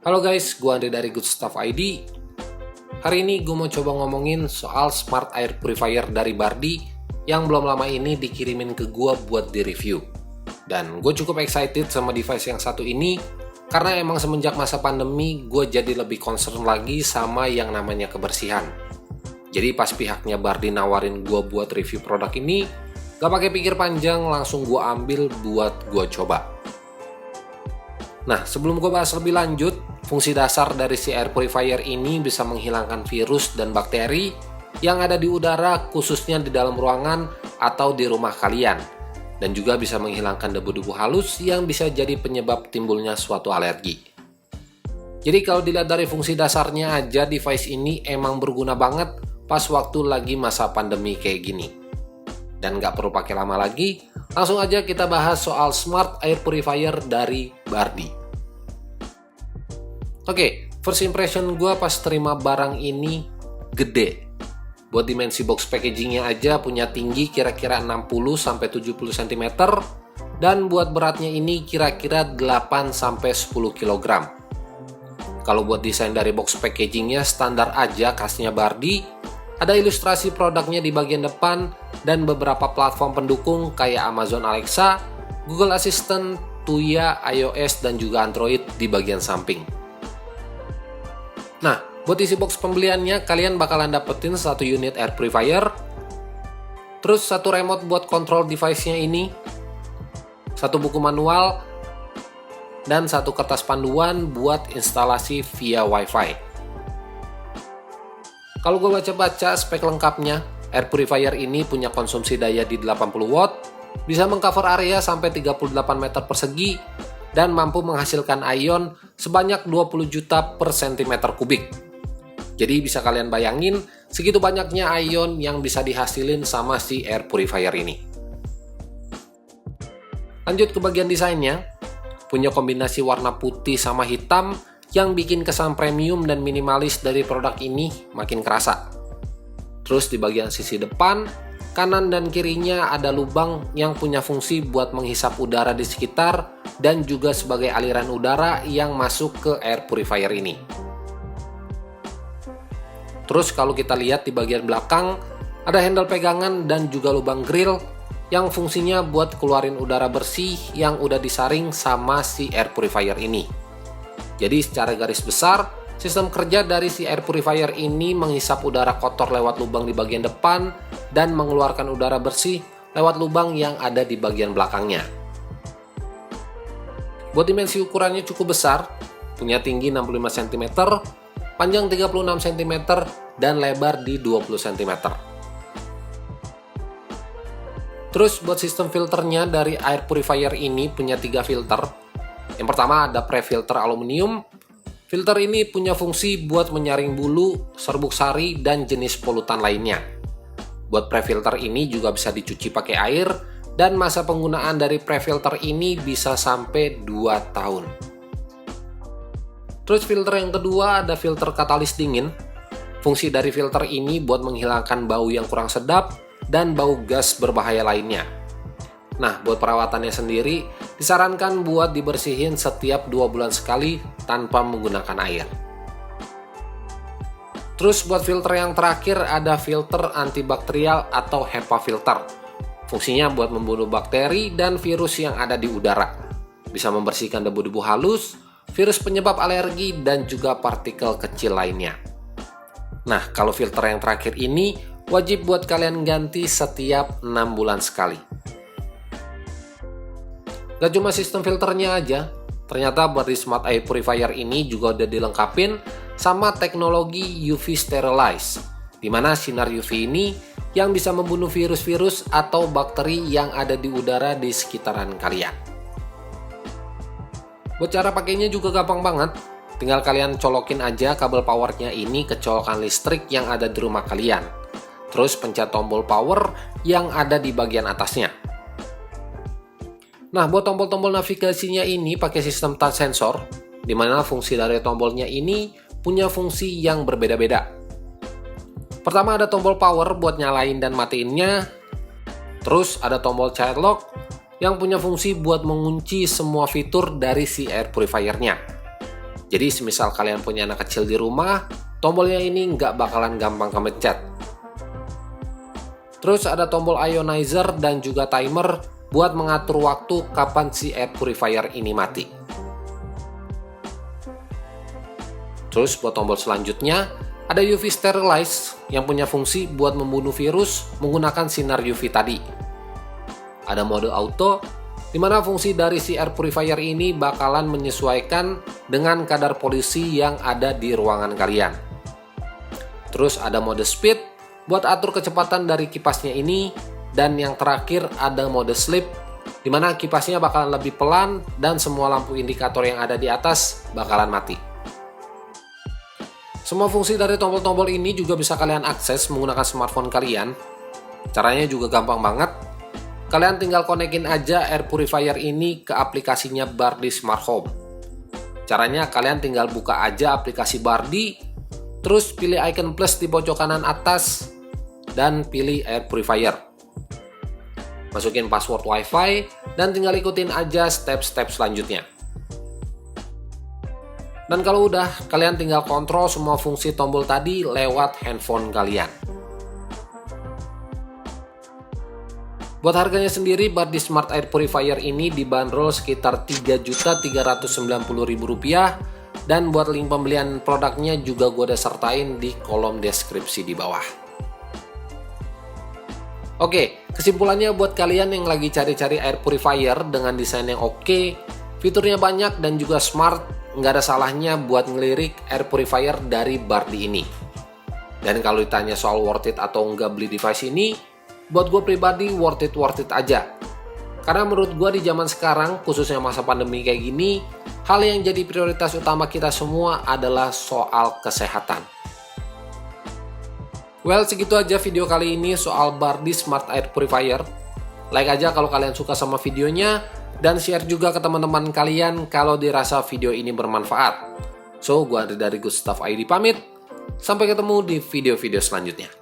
Halo guys, gue Andre dari Good Stuff ID. Hari ini gue mau coba ngomongin soal Smart Air Purifier dari Bardi yang belum lama ini dikirimin ke gue buat di-review. Dan gue cukup excited sama device yang satu ini karena emang semenjak masa pandemi gue jadi lebih concern lagi sama yang namanya kebersihan. Jadi pas pihaknya Bardi nawarin gue buat review produk ini, gak pakai pikir panjang langsung gue ambil buat gue coba. Nah, sebelum gue bahas lebih lanjut, fungsi dasar dari si air purifier ini bisa menghilangkan virus dan bakteri yang ada di udara khususnya di dalam ruangan atau di rumah kalian. Dan juga bisa menghilangkan debu-debu halus yang bisa jadi penyebab timbulnya suatu alergi. Jadi kalau dilihat dari fungsi dasarnya aja, device ini emang berguna banget pas waktu lagi masa pandemi kayak gini. Dan nggak perlu pakai lama lagi, langsung aja kita bahas soal Smart Air Purifier dari Bardi. Oke, first impression gue pas terima barang ini gede. Buat dimensi box packagingnya aja punya tinggi kira-kira 60-70 cm, dan buat beratnya ini kira-kira 8-10 kg. Kalau buat desain dari box packagingnya standar aja khasnya Bardi, ada ilustrasi produknya di bagian depan dan beberapa platform pendukung kayak Amazon Alexa, Google Assistant, Tuya, iOS, dan juga Android di bagian samping. Nah, buat isi box pembeliannya kalian bakalan dapetin satu unit air purifier, terus satu remote buat kontrol device-nya ini, satu buku manual, dan satu kertas panduan buat instalasi via Wi-Fi. Kalau gue baca-baca spek lengkapnya, air purifier ini punya konsumsi daya di 80 watt, bisa mengcover area sampai 38 meter persegi, dan mampu menghasilkan ion sebanyak 20 juta per cm kubik. Jadi bisa kalian bayangin segitu banyaknya ion yang bisa dihasilin sama si air purifier ini. Lanjut ke bagian desainnya, punya kombinasi warna putih sama hitam yang bikin kesan premium dan minimalis dari produk ini makin kerasa. Terus di bagian sisi depan, kanan dan kirinya ada lubang yang punya fungsi buat menghisap udara di sekitar dan juga sebagai aliran udara yang masuk ke air purifier ini. Terus kalau kita lihat di bagian belakang, ada handle pegangan dan juga lubang grill yang fungsinya buat keluarin udara bersih yang udah disaring sama si air purifier ini. Jadi secara garis besar, sistem kerja dari si air purifier ini menghisap udara kotor lewat lubang di bagian depan dan mengeluarkan udara bersih lewat lubang yang ada di bagian belakangnya. Buat dimensi ukurannya cukup besar, punya tinggi 65 cm, panjang 36 cm, dan lebar di 20 cm. Terus buat sistem filternya dari air purifier ini punya 3 filter. Yang pertama ada pre-filter aluminium. Filter ini punya fungsi buat menyaring bulu, serbuk sari, dan jenis polutan lainnya. Buat pre-filter ini juga bisa dicuci pakai air, dan masa penggunaan dari pre-filter ini bisa sampai 2 tahun. Terus filter yang kedua ada filter katalis dingin. Fungsi dari filter ini buat menghilangkan bau yang kurang sedap dan bau gas berbahaya lainnya. Nah, buat perawatannya sendiri, disarankan buat dibersihin setiap 2 bulan sekali tanpa menggunakan air. Terus buat filter yang terakhir ada filter antibakterial atau HEPA filter. Fungsinya buat membunuh bakteri dan virus yang ada di udara. Bisa membersihkan debu-debu halus, virus penyebab alergi, dan juga partikel kecil lainnya. Nah, kalau filter yang terakhir ini wajib buat kalian ganti setiap 6 bulan sekali. Gak cuma sistem filternya aja, ternyata buat di Smart Air Purifier ini juga udah dilengkapin sama teknologi UV Sterilize, dimana sinar UV ini yang bisa membunuh virus-virus atau bakteri yang ada di udara di sekitaran kalian. Buat cara pakainya juga gampang banget, tinggal kalian colokin aja kabel powernya ini ke colokan listrik yang ada di rumah kalian. Terus pencet tombol power yang ada di bagian atasnya. Nah, buat tombol-tombol navigasinya ini pakai sistem touch sensor, di mana fungsi dari tombolnya ini punya fungsi yang berbeda-beda. Pertama ada tombol power buat nyalain dan matiinnya. Terus ada tombol child lock yang punya fungsi buat mengunci semua fitur dari si air purifiernya. Jadi semisal kalian punya anak kecil di rumah, tombolnya ini nggak bakalan gampang kemencet. Terus ada tombol ionizer dan juga timer buat mengatur waktu kapan si air purifier ini mati. Terus buat tombol selanjutnya, ada UV Sterilize yang punya fungsi buat membunuh virus menggunakan sinar UV tadi. Ada mode auto, di mana fungsi dari si air purifier ini bakalan menyesuaikan dengan kadar polusi yang ada di ruangan kalian. Terus ada mode speed buat atur kecepatan dari kipasnya ini, dan yang terakhir ada mode sleep, di mana kipasnya bakalan lebih pelan dan semua lampu indikator yang ada di atas bakalan mati. Semua fungsi dari tombol-tombol ini juga bisa kalian akses menggunakan smartphone kalian. Caranya juga gampang banget. Kalian tinggal konekin aja air purifier ini ke aplikasinya Bardi Smart Home. Caranya kalian tinggal buka aja aplikasi Bardi, terus pilih icon plus di pojok kanan atas, dan pilih air purifier. Masukin password WiFi, dan tinggal ikutin aja step-step selanjutnya. Dan kalau udah, kalian tinggal kontrol semua fungsi tombol tadi lewat handphone kalian. Buat harganya sendiri, Bardi Smart Air Purifier ini dibanderol sekitar Rp3.390.000, dan buat link pembelian produknya juga gue udah sertain di kolom deskripsi di bawah. Oke, kesimpulannya buat kalian yang lagi cari-cari air purifier dengan desain yang oke, fiturnya banyak dan juga smart, nggak ada salahnya buat ngelirik air purifier dari Bardi ini. Dan kalau ditanya soal worth it atau nggak beli device ini, buat gue pribadi worth it aja. Karena menurut gue di zaman sekarang, khususnya masa pandemi kayak gini, hal yang jadi prioritas utama kita semua adalah soal kesehatan. Well, segitu aja video kali ini soal Bardi Smart Air Purifier. Like aja kalau kalian suka sama videonya, dan share juga ke teman-teman kalian kalau dirasa video ini bermanfaat. So, gue Andri dari Good Stuff ID pamit. Sampai ketemu di video-video selanjutnya.